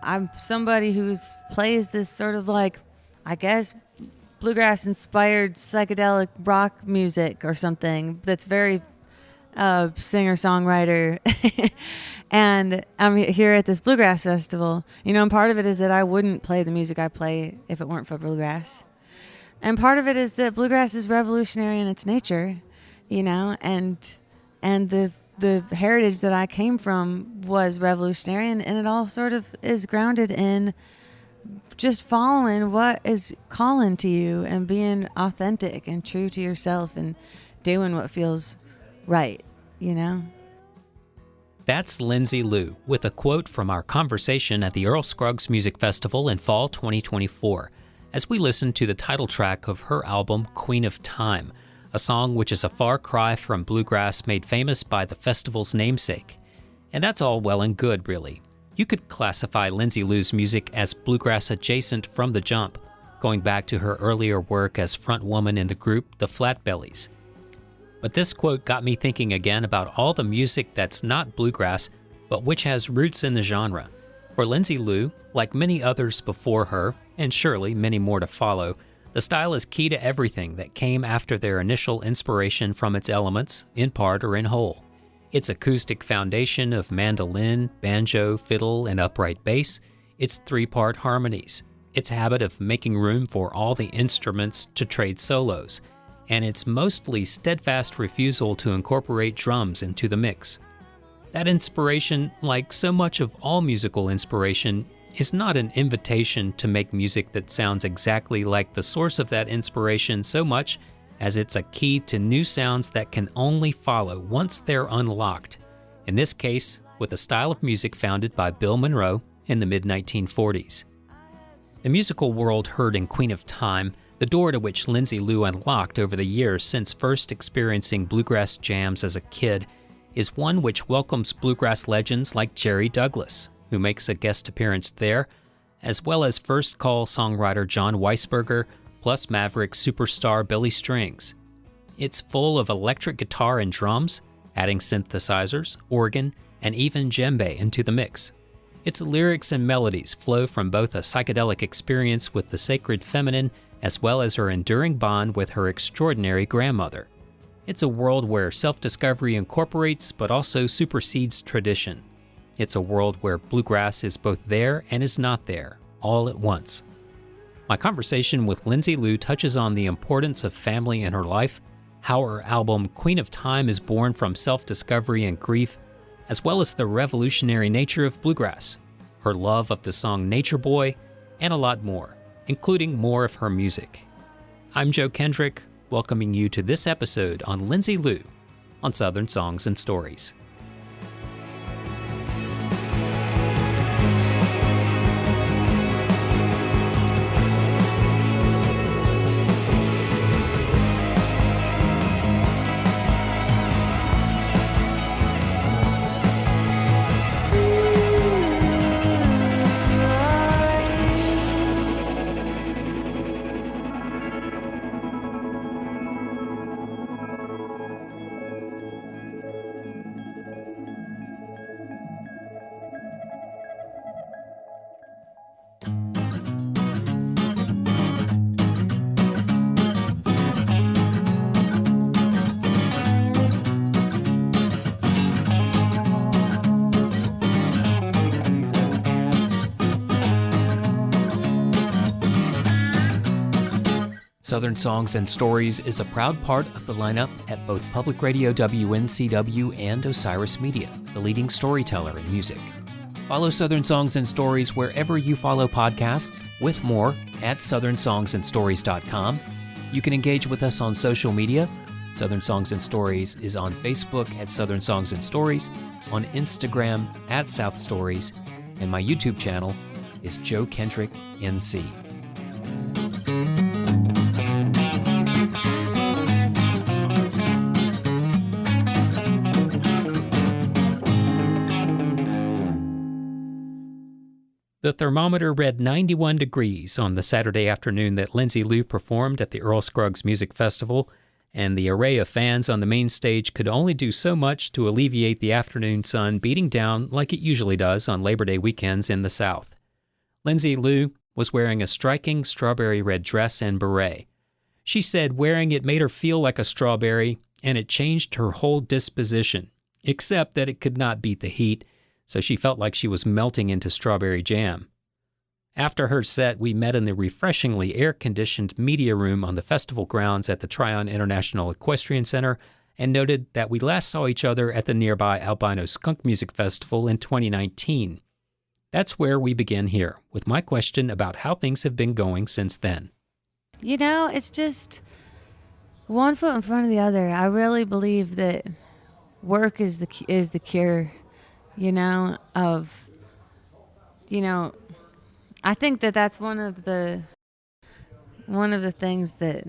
I'm somebody who plays this sort of like, I guess, bluegrass-inspired psychedelic rock music or something that's very singer-songwriter. And I'm here at this bluegrass festival, and part of it is that I wouldn't play the music I play if it weren't for bluegrass. And part of it is that bluegrass is revolutionary in its nature, and the heritage that I came from was revolutionary, and it all sort of is grounded in just following what is calling to you and being authentic and true to yourself and doing what feels right, That's Lindsay Lou with a quote from our conversation at the Earl Scruggs Music Festival in fall 2024 as we listen to the title track of her album Queen of Time, a song which is a far cry from bluegrass made famous by the festival's namesake. And that's all well and good, really. You could classify Lindsay Lou's music as bluegrass adjacent from the jump, going back to her earlier work as frontwoman in the group The Flatbellies. But this quote got me thinking again about all the music that's not bluegrass, but which has roots in the genre. For Lindsay Lou, like many others before her, and surely many more to follow, the style is key to everything that came after their initial inspiration from its elements, in part or in whole. Its acoustic foundation of mandolin, banjo, fiddle, and upright bass, its three-part harmonies, its habit of making room for all the instruments to trade solos, and its mostly steadfast refusal to incorporate drums into the mix. That inspiration, like so much of all musical inspiration, is not an invitation to make music that sounds exactly like the source of that inspiration so much as it's a key to new sounds that can only follow once they're unlocked, in this case, with a style of music founded by Bill Monroe in the mid-1940s. The musical world heard in Queen of Time, the door to which Lindsay Lou unlocked over the years since first experiencing bluegrass jams as a kid, is one which welcomes bluegrass legends like Jerry Douglas, who makes a guest appearance there, as well as first call songwriter John Weisberger, plus Maverick superstar Billy Strings. It's full of electric guitar and drums, adding synthesizers, organ, and even djembe into the mix. Its lyrics and melodies flow from both a psychedelic experience with the sacred feminine as well as her enduring bond with her extraordinary grandmother. It's a world where self-discovery incorporates but also supersedes tradition. It's a world where bluegrass is both there and is not there, all at once. My conversation with Lindsay Lou touches on the importance of family in her life, how her album Queen of Time is born from self-discovery and grief, as well as the revolutionary nature of bluegrass, her love of the song Nature Boy, and a lot more, including more of her music. I'm Joe Kendrick, welcoming you to this episode on Lindsay Lou on Southern Songs and Stories. Southern Songs and Stories is a proud part of the lineup at both Public Radio WNCW and Osiris Media, the leading storyteller in music. Follow Southern Songs and Stories wherever you follow podcasts, with more at southernsongsandstories.com. You can engage with us on social media. Southern Songs and Stories is on Facebook at Southern Songs and Stories, on Instagram at South Stories, and my YouTube channel is Joe Kendrick NC. The thermometer read 91 degrees on the Saturday afternoon that Lindsay Lou performed at the Earl Scruggs Music Festival, and the array of fans on the main stage could only do so much to alleviate the afternoon sun beating down like it usually does on Labor Day weekends in the South. Lindsay Lou was wearing a striking strawberry red dress and beret. She said wearing it made her feel like a strawberry, and it changed her whole disposition, except that it could not beat the heat, so she felt like she was melting into strawberry jam. After her set, we met in the refreshingly air-conditioned media room on the festival grounds at the Tryon International Equestrian Center and noted that we last saw each other at the nearby Albino Skunk Music Festival in 2019. That's where we begin here, with my question about how things have been going since then. You know, it's just one foot in front of the other. I really believe that work is the cure, I think that that's one of the things that,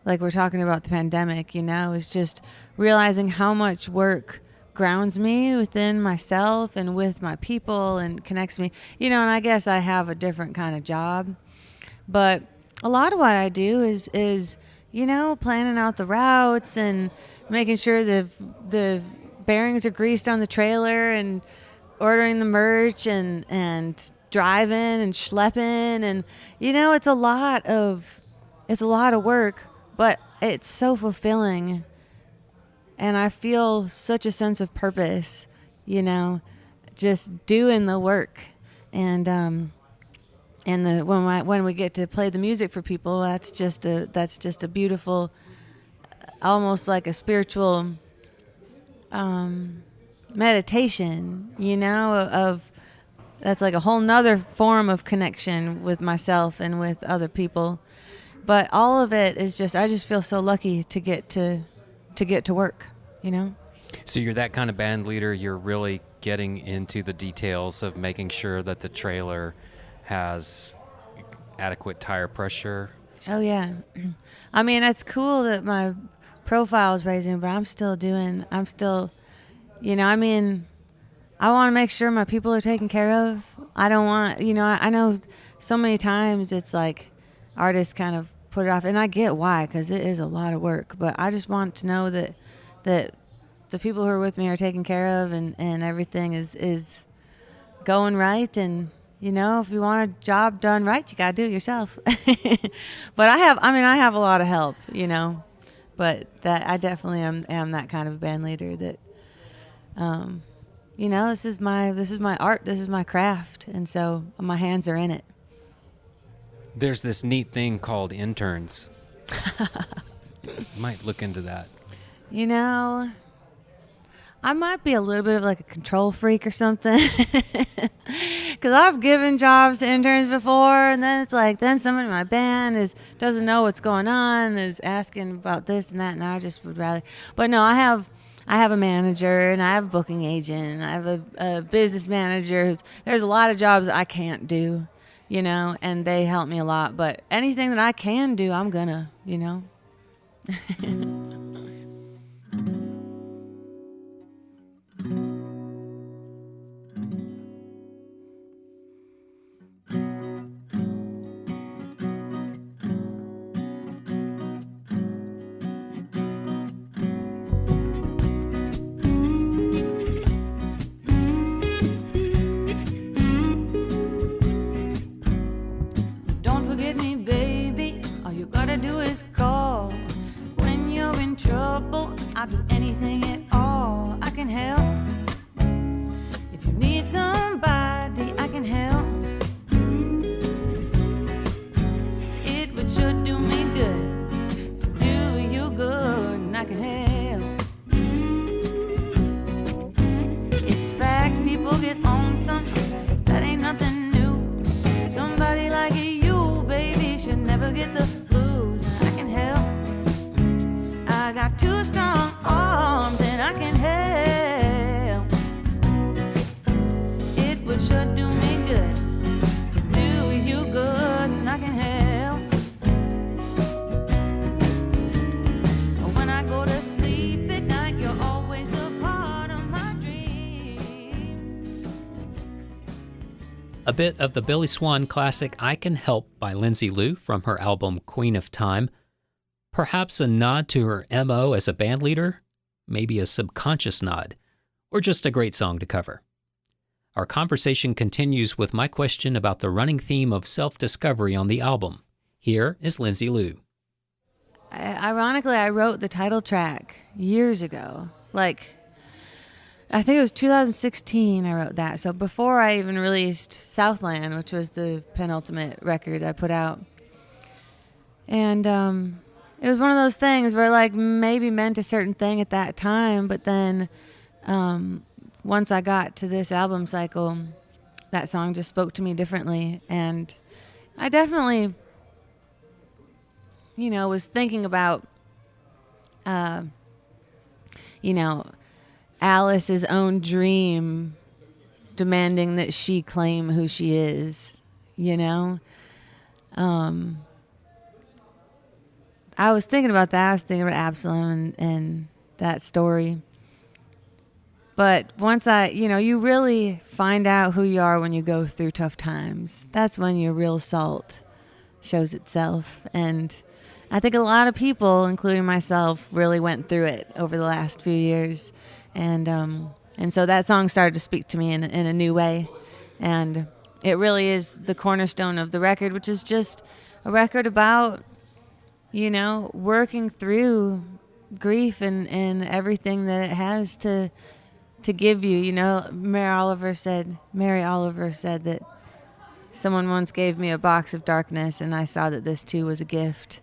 like we're talking about the pandemic, is just realizing how much work grounds me within myself and with my people and connects me, and I guess I have a different kind of job, but a lot of what I do is planning out the routes and making sure the bearings are greased on the trailer and ordering the merch and driving and schlepping, and it's a lot of work, but it's so fulfilling, and I feel such a sense of purpose, just doing the work, and when we get to play the music for people, that's just a beautiful, almost like a spiritual meditation, of that's like a whole nother form of connection with myself and with other people. But all of it is I just feel so lucky to get to work, So you're that kind of band leader, you're really getting into the details of making sure that the trailer has adequate tire pressure. Oh yeah. I mean, it's cool that my profile is raising, but I want to make sure my people are taken care of. I don't want, I know so many times it's like artists kind of put it off, and I get why, because it is a lot of work, but I just want to know that the people who are with me are taken care of, and everything is going right, and if you want a job done right, you got to do it yourself. But I have a lot of help, but that I definitely am that kind of band leader that, this is my art, this is my craft, and so my hands are in it. There's this neat thing called interns. Might look into that. I might be a little bit of like a control freak or something, because I've given jobs to interns before, and then it's like, then someone in my band doesn't know what's going on, is asking about this and that, and I just would rather. But no, I have a manager, and I have a booking agent, and I have a business manager. There's a lot of jobs that I can't do, and they help me a lot. But anything that I can do, I'm gonna, I'll do anything at all. I can help. If you need somebody, I can help. It would sure do me good to do you good, and I can help. It's a fact, people get lonesome. That ain't nothing new. Somebody like you, baby, should never get the blues, and I can help. I got two strong arms, and I can help. It would sure do me good to do you good, and I can help. When I go to sleep at night, you're always a part of my dreams. A bit of the Billy Swan classic I Can Help by Lindsay Lou from her album Queen of Time. Perhaps a nod to her MO as a bandleader, maybe a subconscious nod, or just a great song to cover. Our conversation continues with my question about the running theme of self-discovery on the album. Here is Lindsay Lou. Ironically, I wrote the title track years ago. Like, I think it was 2016 I wrote that. So before I even released Southland, which was the penultimate record I put out. And it was one of those things where, like, maybe meant a certain thing at that time, but then once I got to this album cycle, that song just spoke to me differently. And I definitely, was thinking about, Alice's own dream demanding that she claim who she is, I was thinking about that. I was thinking about Absalom and that story. But once you really find out who you are when you go through tough times. That's when your real salt shows itself. And I think a lot of people, including myself, really went through it over the last few years. And so that song started to speak to me in a new way. And it really is the cornerstone of the record, which is just a record about, working through grief and everything that it has to give you. Mary Oliver said that someone once gave me a box of darkness and I saw that this too was a gift,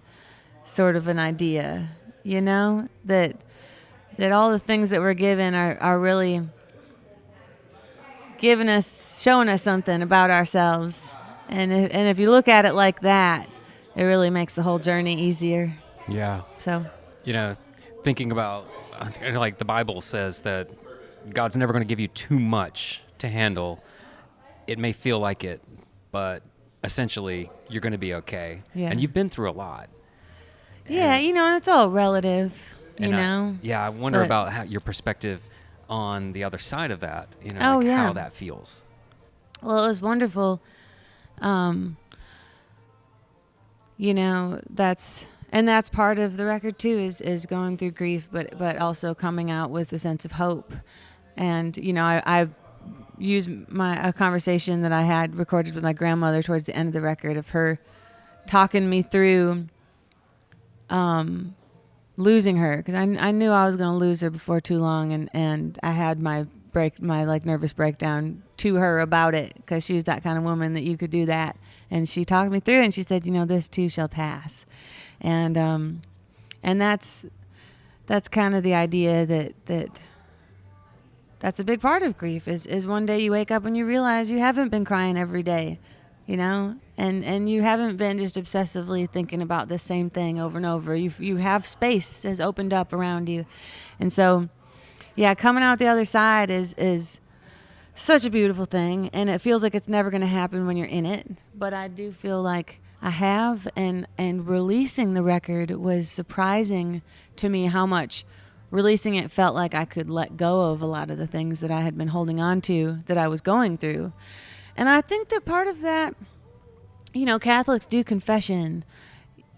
sort of an idea, that all the things that we're given are really showing us something about ourselves. And if you look at it like that, it really makes the whole journey easier. Yeah. So, thinking about, like the Bible says that God's never going to give you too much to handle. It may feel like it, but essentially you're going to be okay. Yeah. And you've been through a lot. Yeah, and it's all relative, I wonder about how your perspective on the other side of that, how that feels. Well, it was wonderful. That's part of the record too, is going through grief, but also coming out with a sense of hope. And, I used a conversation that I had recorded with my grandmother towards the end of the record of her talking me through losing her, because I knew I was going to lose her before too long, and I had my nervous breakdown to her about it, because she was that kind of woman that you could do that. And she talked me through it, and she said, this too shall pass. And that's kind of the idea that's a big part of grief, is one day you wake up and you realize you haven't been crying every day, and you haven't been just obsessively thinking about the same thing over and over. You have space has opened up around you. And so, coming out the other side is such a beautiful thing, and it feels like it's never going to happen when you're in it. But I do feel like I have, and releasing the record was surprising to me how much releasing it felt like I could let go of a lot of the things that I had been holding on to that I was going through. And I think that part of that, Catholics do confession,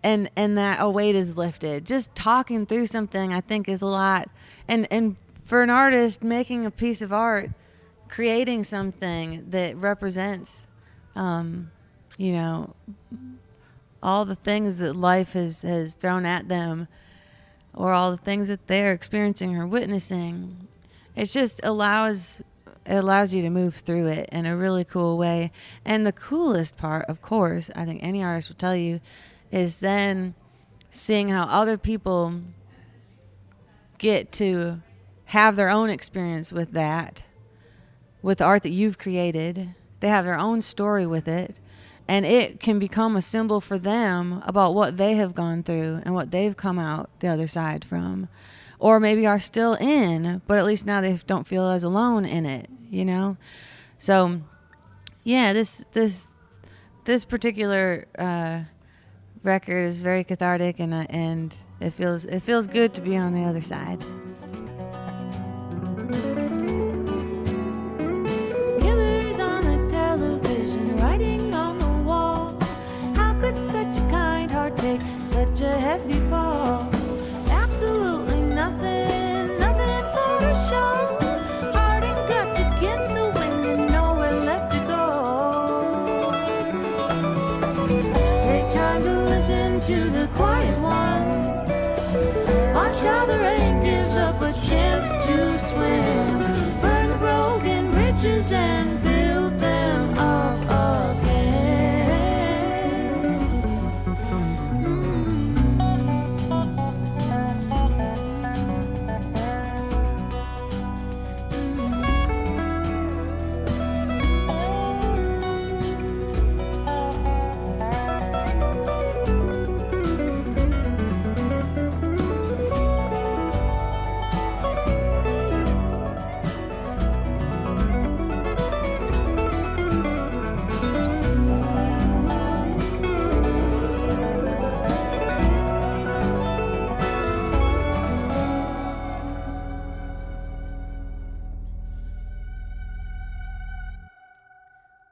and that a weight is lifted. Just talking through something, I think, is a lot. And for an artist, making a piece of art, creating something that represents, all the things that life has thrown at them, or all the things that they're experiencing or witnessing, it just allows you to move through it in a really cool way. And the coolest part, of course, I think any artist will tell you, is then seeing how other people get to have their own experience with that, with the art that you've created. They have their own story with it, and it can become a symbol for them about what they have gone through and what they've come out the other side from, or maybe are still in, but at least now they don't feel as alone in it, So, this particular record is very cathartic, and it feels good to be on the other side. Killers on the television, writing on the wall. How could such a kind heart take such a heavy fall? Absolutely nothing for a show. Heart and guts against the wind, and no to the quiet ones. Watch how the rain gives up a chance to swim. Burn the broken bridges and build them up again.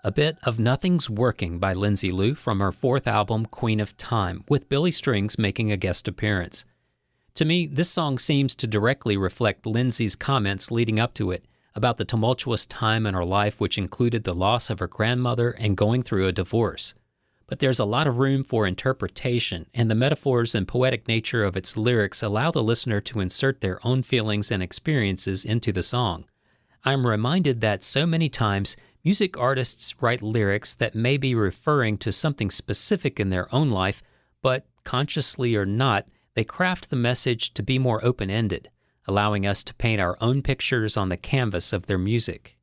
A bit of Nothing's Working by Lindsay Lou from her fourth album, Queen of Time, with Billy Strings making a guest appearance. To me, this song seems to directly reflect Lindsay's comments leading up to it about the tumultuous time in her life which included the loss of her grandmother and going through a divorce. But there's a lot of room for interpretation, and the metaphors and poetic nature of its lyrics allow the listener to insert their own feelings and experiences into the song. I'm reminded that so many times music artists write lyrics that may be referring to something specific in their own life, but consciously or not, they craft the message to be more open-ended, allowing us to paint our own pictures on the canvas of their music.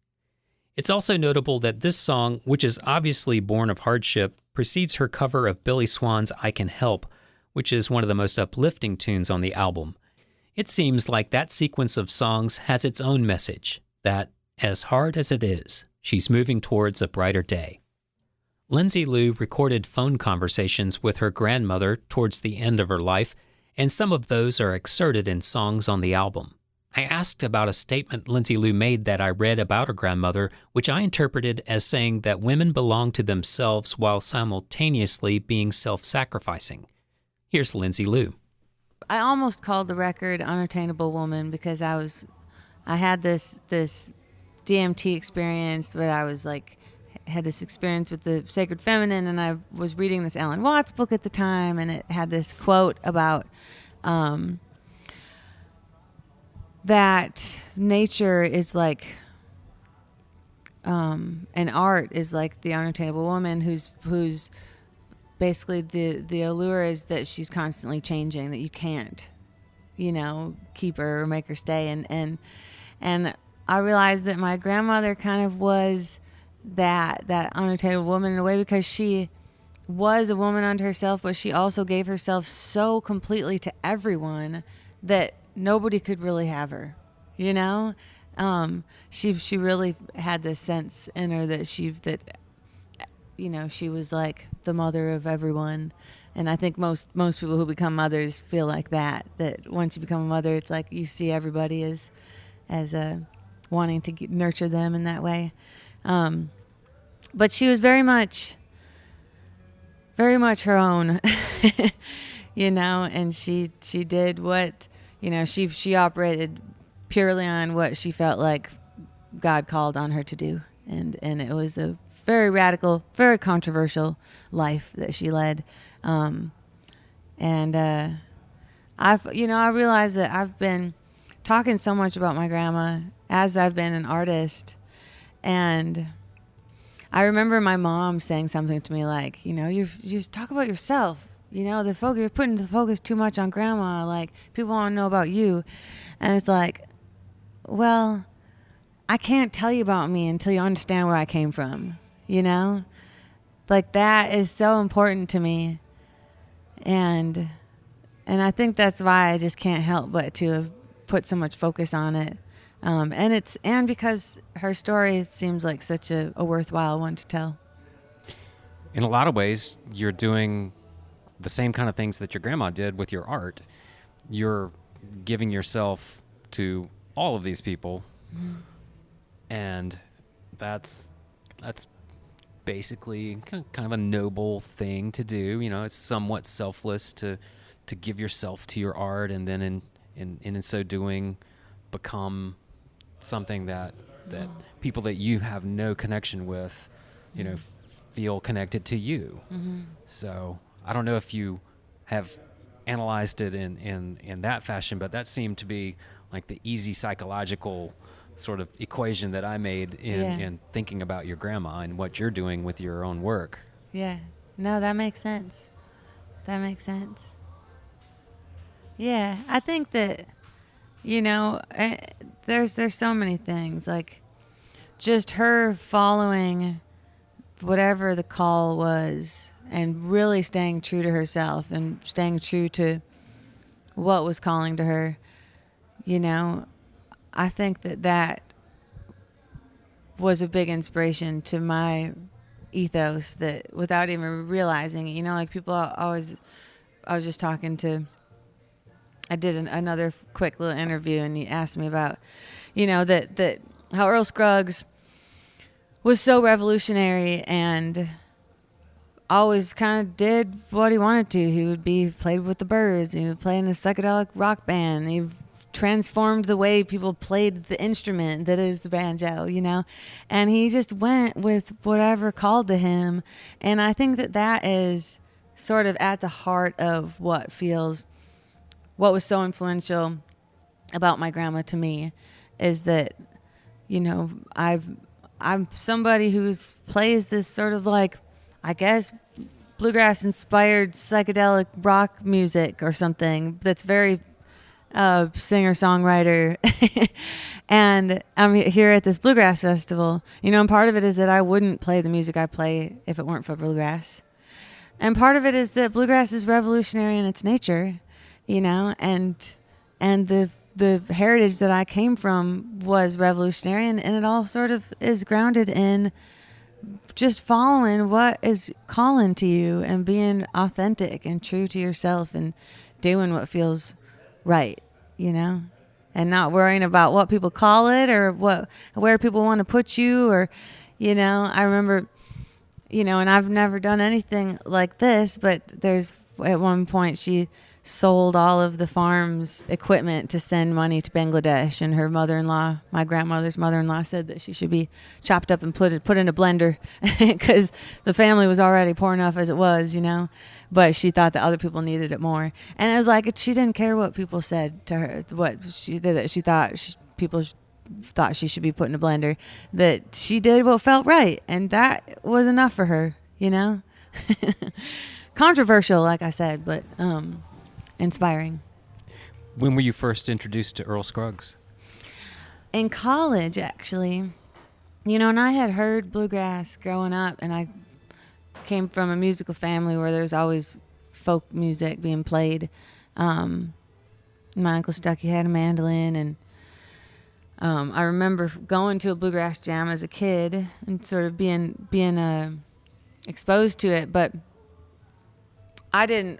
It's also notable that this song, which is obviously born of hardship, precedes her cover of Billy Swan's I Can Help, which is one of the most uplifting tunes on the album. It seems like that sequence of songs has its own message, that, as hard as it is, she's moving towards a brighter day. Lindsay Lou recorded phone conversations with her grandmother towards the end of her life, and some of those are excerpted in songs on the album. I asked about a statement Lindsay Lou made that I read about her grandmother, which I interpreted as saying that women belong to themselves while simultaneously being self-sacrificing. Here's Lindsay Lou. I almost called the record Unattainable Woman because I had this DMT experience where I was like, had this experience with the sacred feminine, and I was reading this Alan Watts book at the time, and it had this quote about that nature is like, and art is like the unattainable woman who's basically the allure is that she's constantly changing, that you can't, keep her or make her stay. And I realized that my grandmother kind of was that unattainable woman in a way, because she was a woman unto herself, but she also gave herself so completely to everyone that nobody could really have her, She really had this sense in her that she was like the mother of everyone. And I think most people who become mothers feel like that once you become a mother, it's like you see everybody as wanting to nurture them in that way. But she was very much her own, and she did what, she operated purely on what she felt like God called on her to do. And it was a very radical, very controversial life that she led. I realized that I've been talking so much about my grandma as I've been an artist. And I remember my mom saying something to me like, you talk about yourself, you're putting the focus too much on grandma. Like, people want to know about you. And it's like, well, I can't tell you about me until you understand where I came from, Like, that is so important to me. And I think that's why I just can't help but to have put so much focus on it. And because her story seems like such a worthwhile one to tell. In a lot of ways, you're doing the same kind of things that your grandma did with your art. You're giving yourself to all of these people. Mm-hmm. And that's basically kind of a noble thing to do. It's somewhat selfless to give yourself to your art, and then in so doing become something that people that you have no connection with, feel connected to you. Mm-hmm. So I don't know if you have analyzed it in that fashion, but that seemed to be like the easy psychological sort of equation that I made in thinking about your grandma and what you're doing with your own work. Yeah. No, that makes sense. That makes sense. Yeah, I think that, there's so many things, like just her following whatever the call was and really staying true to herself and staying true to what was calling to her. I think that was a big inspiration to my ethos, that without even realizing it, like people always, I was just talking to, I did another quick little interview, and he asked me about, that how Earl Scruggs was so revolutionary and always kind of did what he wanted to. He would played with the Byrds, and he would play in a psychedelic rock band. He transformed the way people played the instrument that is the banjo, and he just went with whatever called to him. And I think that is sort of at the heart of what was so influential about my grandma to me, is that, I'm somebody who plays this sort of like, I guess, bluegrass inspired psychedelic rock music or something that's very singer-songwriter. And I'm here at this bluegrass festival, and part of it is that I wouldn't play the music I play if it weren't for bluegrass. And part of it is that bluegrass is revolutionary in its nature, and the heritage that I came from was revolutionary, and it all sort of is grounded in just following what is calling to you and being authentic and true to yourself and doing what feels right, and not worrying about what people call it or where people want to put you, or, I remember, and I've never done anything like this, but at one point she sold all of the farm's equipment to send money to Bangladesh, and her mother-in-law, my grandmother's mother-in-law, said that she should be chopped up and put in a blender because the family was already poor enough as it was, but she thought that other people needed it more. And it was like, she didn't care what people said to her, people thought she should be put in a blender, that she did what felt right, and that was enough for her, Controversial, like I said, but inspiring. When were you first introduced to Earl Scruggs? In college, actually. And I had heard bluegrass growing up, and I came from a musical family where there's always folk music being played. My Uncle Stucky had a mandolin, and I remember going to a bluegrass jam as a kid and sort of being exposed to it, but I didn't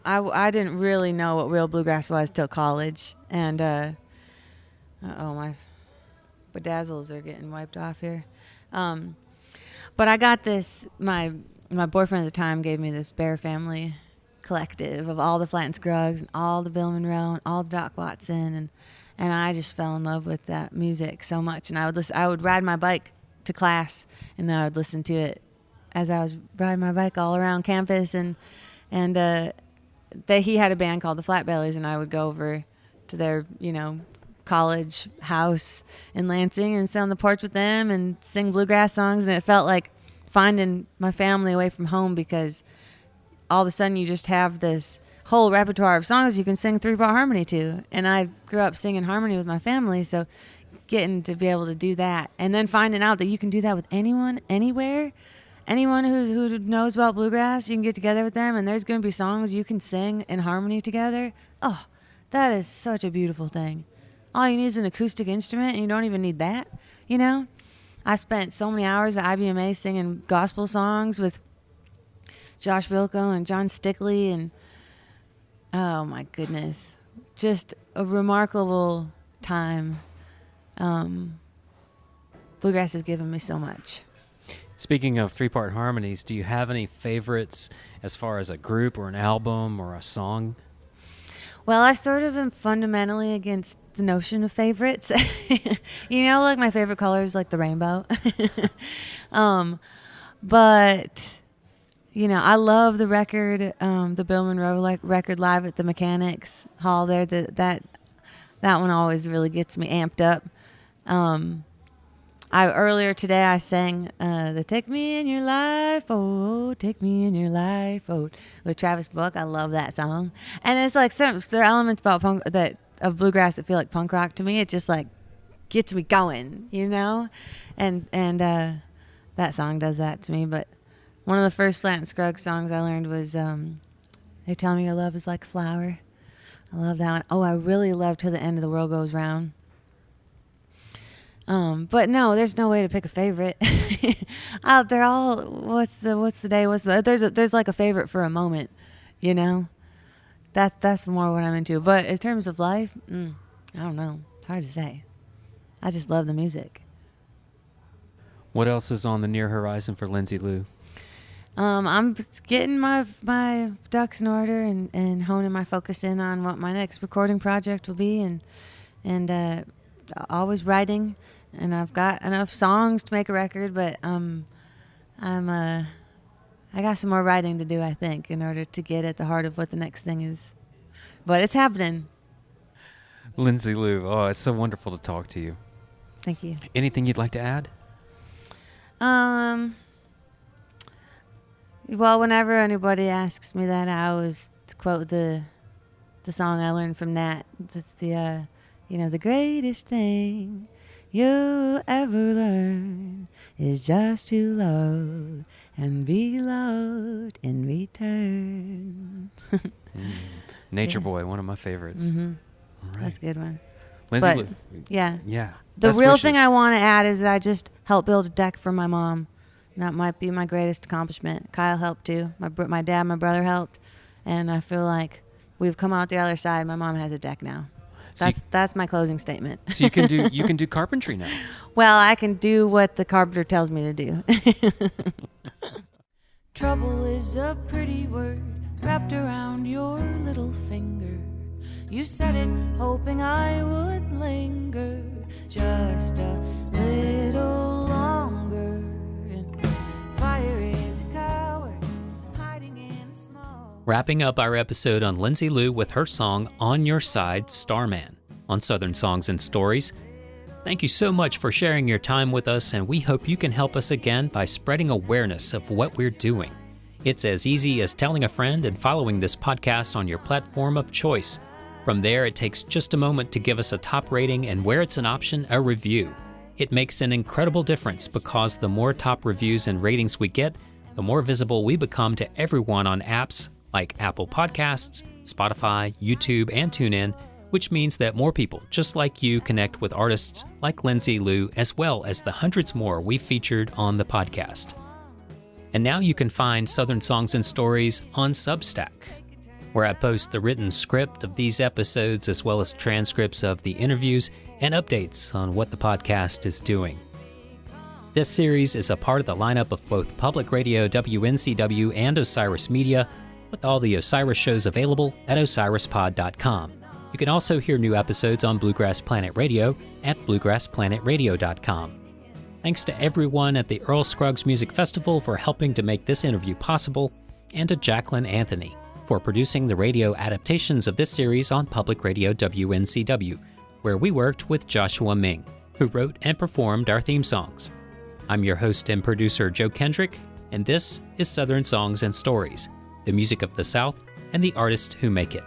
really know what real bluegrass was till college. And my bedazzles are getting wiped off here. But I got this, my boyfriend at the time gave me this Bear Family collective of all the Flanton Scruggs and all the Bill Monroe and all the Doc Watson, and I just fell in love with that music so much. And I would ride my bike to class, and then I would listen to it as I was riding my bike all around campus, and he had a band called the Flatbellies, and I would go over to their, college house in Lansing and sit on the porch with them and sing bluegrass songs. And it felt like finding my family away from home, because all of a sudden you just have this whole repertoire of songs you can sing 3-part harmony to. And I grew up singing harmony with my family, so getting to be able to do that, and then finding out that you can do that with anyone, anywhere. Anyone who knows about bluegrass, you can get together with them, and there's going to be songs you can sing in harmony together. Oh, that is such a beautiful thing. All you need is an acoustic instrument, and you don't even need that, I spent so many hours at IBMA singing gospel songs with Josh Bilko and John Stickley, and oh my goodness, just a remarkable time. Bluegrass has given me so much. Speaking of 3-part harmonies, do you have any favorites as far as a group or an album or a song? Well, I sort of am fundamentally against the notion of favorites. Like my favorite color is like the rainbow. But I love the record, the Bill Monroe record live at the Mechanics Hall there. That one always really gets me amped up. Earlier today I sang the "Take Me in Your Life, Oh, Take Me in Your Life, Oh" with Travis Buck. I love that song, and it's like there are elements about punk of bluegrass that feel like punk rock to me. It just like gets me going, and that song does that to me. But one of the first Flat and Scruggs songs I learned was "They Tell Me Your Love Is Like a Flower." I love that one. Oh, I really love "Till the End of the World Goes Round." But no, there's no way to pick a favorite. They're all what's the day? There's like a favorite for a moment, That's more what I'm into. But in terms of life, I don't know. It's hard to say. I just love the music. What else is on the near horizon for Lindsay Lou? I'm getting my ducks in order and honing my focus in on what my next recording project will be, and always writing. And I've got enough songs to make a record, but I got some more writing to do, I think, in order to get at the heart of what the next thing is. But it's happening. Lindsay Lou, oh, it's so wonderful to talk to you. Thank you. Anything you'd like to add? Well, whenever anybody asks me that, I always quote the song I learned from Nat. That's the greatest thing you'll ever learn is just to love and be loved in return. Nature Boy, one of my favorites. Mm-hmm. All right. That's a good one. Lindsay Lou. Yeah. The Best real wishes. thing I want to add is that I just helped build a deck for my mom. And that might be my greatest accomplishment. Kyle helped too. My dad, my brother helped. And I feel like we've come out the other side. My mom has a deck now. That's my closing statement. So you can do carpentry now. Well, I can do what the carpenter tells me to do. Trouble is a pretty word wrapped around your little finger. You said it hoping I would linger just a little longer. And fire is a coward hiding in a small... Wrapping up our episode on Lindsay Lou with her song On Your Side, Starman, on Southern Songs and Stories. Thank you so much for sharing your time with us, and we hope you can help us again by spreading awareness of what we're doing. It's as easy as telling a friend and following this podcast on your platform of choice. From there, it takes just a moment to give us a top rating and, where it's an option, a review. It makes an incredible difference because the more top reviews and ratings we get, the more visible we become to everyone on apps like Apple Podcasts, Spotify, YouTube, and TuneIn, which means that more people just like you connect with artists like Lindsay Lou, as well as the hundreds more we've featured on the podcast. And now you can find Southern Songs and Stories on Substack, where I post the written script of these episodes as well as transcripts of the interviews and updates on what the podcast is doing. This series is a part of the lineup of both Public Radio WNCW and Osiris Media, with all the Osiris shows available at osirispod.com. You can also hear new episodes on Bluegrass Planet Radio at bluegrassplanetradio.com. Thanks to everyone at the Earl Scruggs Music Festival for helping to make this interview possible, and to Jacqueline Anthony for producing the radio adaptations of this series on Public Radio WNCW, where we worked with Joshua Ming, who wrote and performed our theme songs. I'm your host and producer, Joe Kendrick, and this is Southern Songs and Stories, the music of the South and the artists who make it.